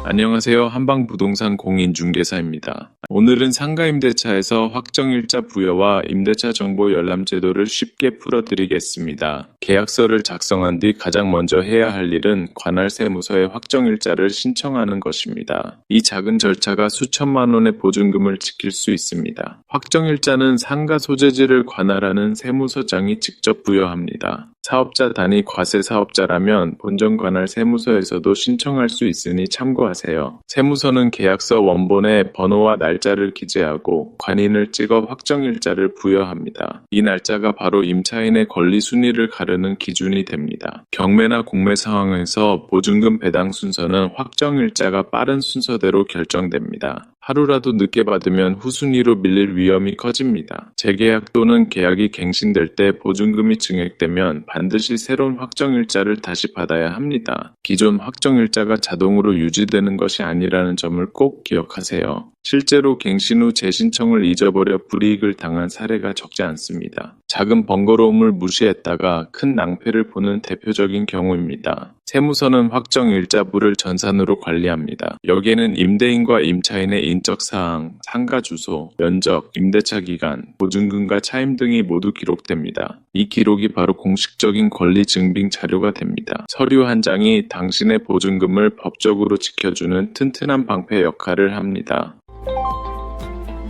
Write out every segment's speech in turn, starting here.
안녕하세요. 한방부동산 공인중개사입니다. 오늘은 상가임대차에서 확정일자 부여와 임대차 정보 열람 제도를 쉽게 풀어드리겠습니다. 계약서를 작성한 뒤 가장 먼저 해야 할 일은 관할 세무서에 확정일자를 신청하는 것입니다. 이 작은 절차가 수천만 원의 보증금을 지킬 수 있습니다. 확정일자는 상가 소재지를 관할하는 세무서장이 직접 부여합니다. 사업자 단위 과세사업자라면 본점관할 세무서에서도 신청할 수 있으니 참고하세요. 세무서는 계약서 원본에 번호와 날짜를 기재하고 관인을 찍어 확정일자를 부여합니다. 이 날짜가 바로 임차인의 권리 순위를 가르는 기준이 됩니다. 경매나 공매 상황에서 보증금 배당 순서는 확정일자가 빠른 순서대로 결정됩니다. 하루라도 늦게 받으면 후순위로 밀릴 위험이 커집니다. 재계약 또는 계약이 갱신될 때 보증금이 증액되면 반드시 새로운 확정일자를 다시 받아야 합니다. 기존 확정일자가 자동으로 유지되는 것이 아니라는 점을 꼭 기억하세요. 실제로 갱신 후 재신청을 잊어버려 불이익을 당한 사례가 적지 않습니다. 작은 번거로움을 무시했다가 큰 낭패를 보는 대표적인 경우입니다. 세무서는 확정일자부를 전산으로 관리합니다. 여기에는 임대인과 임차인의 인적사항, 상가 주소, 면적, 임대차 기간, 보증금과 차임 등이 모두 기록됩니다. 이 기록이 바로 공식적인 권리 증빙 자료가 됩니다. 서류 한 장이 당신의 보증금을 법적으로 지켜주는 튼튼한 방패 역할을 합니다.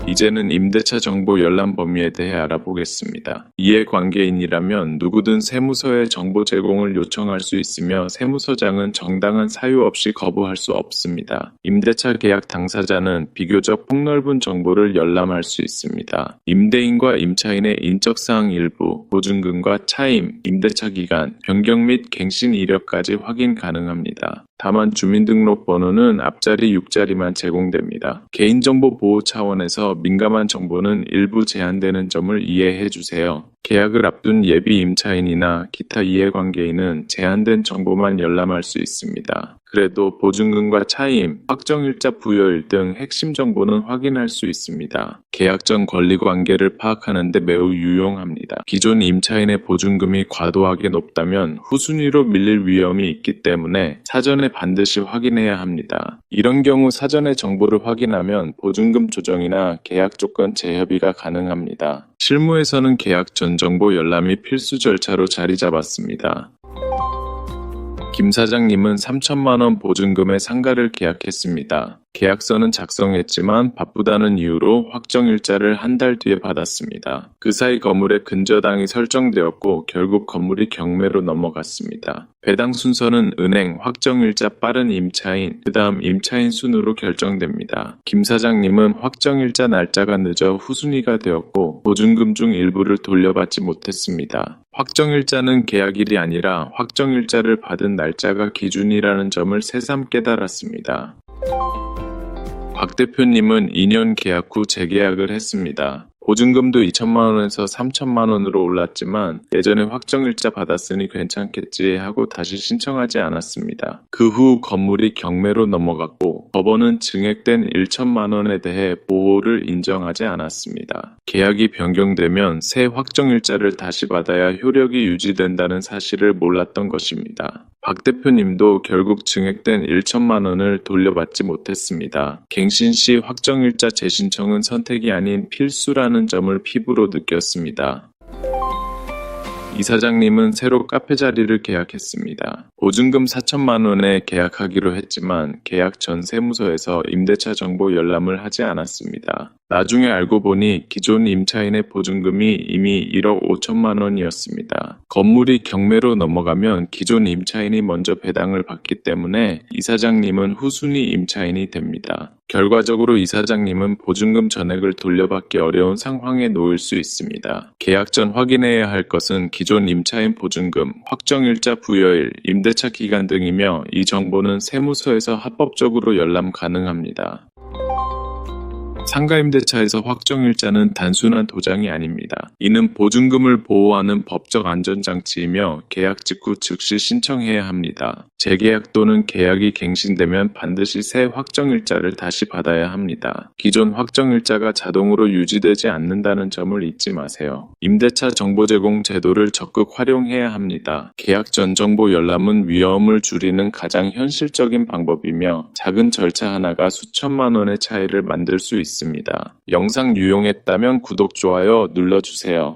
이제는 임대차 정보 열람 범위에 대해 알아보겠습니다. 이해관계인이라면 누구든 세무서에 정보 제공을 요청할 수 있으며 세무서장은 정당한 사유 없이 거부할 수 없습니다. 임대차 계약 당사자는 비교적 폭넓은 정보를 열람할 수 있습니다. 임대인과 임차인의 인적사항 일부, 보증금과 차임, 임대차 기간, 변경 및 갱신 이력까지 확인 가능합니다. 다만 주민등록번호는 앞자리 6자리만 제공됩니다. 개인정보 보호 차원에서 민감한 정보는 일부 제한되는 점을 이해해 주세요. 계약을 앞둔 예비 임차인이나 기타 이해관계인은 제한된 정보만 열람할 수 있습니다. 그래도 보증금과 차임, 확정일자 부여일 등 핵심 정보는 확인할 수 있습니다. 계약 전 권리관계를 파악하는 데 매우 유용합니다. 기존 임차인의 보증금이 과도하게 높다면 후순위로 밀릴 위험이 있기 때문에 사전에 반드시 확인해야 합니다. 이런 경우 사전에 정보를 확인하면 보증금 조정이나 계약 조건 재협의가 가능합니다. 실무에서는 계약 전 정보 열람이 필수 절차로 자리 잡았습니다. 김 사장님은 3천만 원 보증금의 상가를 계약했습니다. 계약서는 작성했지만 바쁘다는 이유로 확정일자를 한 달 뒤에 받았습니다. 그 사이 건물의 근저당이 설정되었고 결국 건물이 경매로 넘어갔습니다. 배당 순서는 은행, 확정일자 빠른 임차인, 그 다음 임차인 순으로 결정됩니다. 김 사장님은 확정일자 날짜가 늦어 후순위가 되었고 보증금 중 일부를 돌려받지 못했습니다. 확정일자는 계약일이 아니라 확정일자를 받은 날짜가 기준이라는 점을 새삼 깨달았습니다. 박 대표님은 2년 계약 후 재계약을 했습니다. 보증금도 2천만 원에서 3천만 원으로 올랐지만 예전에 확정일자 받았으니 괜찮겠지 하고 다시 신청하지 않았습니다. 그 후 건물이 경매로 넘어갔고 법원은 증액된 1천만 원에 대해 보호를 인정하지 않았습니다. 계약이 변경되면 새 확정일자를 다시 받아야 효력이 유지된다는 사실을 몰랐던 것입니다. 박 대표님도 결국 증액된 1천만 원을 돌려받지 못했습니다. 갱신 시 확정일자 재신청은 선택이 아닌 필수라는 점을 피부로 느꼈습니다. 이 사장님은 새로 카페 자리를 계약했습니다. 보증금 4천만 원에 계약하기로 했지만 계약 전 세무서에서 임대차 정보 열람을 하지 않았습니다. 나중에 알고 보니 기존 임차인의 보증금이 이미 1억 5천만 원이었습니다. 건물이 경매로 넘어가면 기존 임차인이 먼저 배당을 받기 때문에 이 사장님은 후순위 임차인이 됩니다. 결과적으로 이 사장님은 보증금 전액을 돌려받기 어려운 상황에 놓일 수 있습니다. 계약 전 확인해야 할 것은 기존 임차인 보증금, 확정일자 부여일, 임대차 기간 등이며 이 정보는 세무서에서 합법적으로 열람 가능합니다. 상가임대차에서 확정일자는 단순한 도장이 아닙니다. 이는 보증금을 보호하는 법적 안전장치이며 계약 직후 즉시 신청해야 합니다. 재계약 또는 계약이 갱신되면 반드시 새 확정일자를 다시 받아야 합니다. 기존 확정일자가 자동으로 유지되지 않는다는 점을 잊지 마세요. 임대차 정보 제공 제도를 적극 활용해야 합니다. 계약 전 정보 열람은 위험을 줄이는 가장 현실적인 방법이며 작은 절차 하나가 수천만 원의 차이를 만들 수 있습니다. 영상 유용했다면 구독, 좋아요 눌러주세요.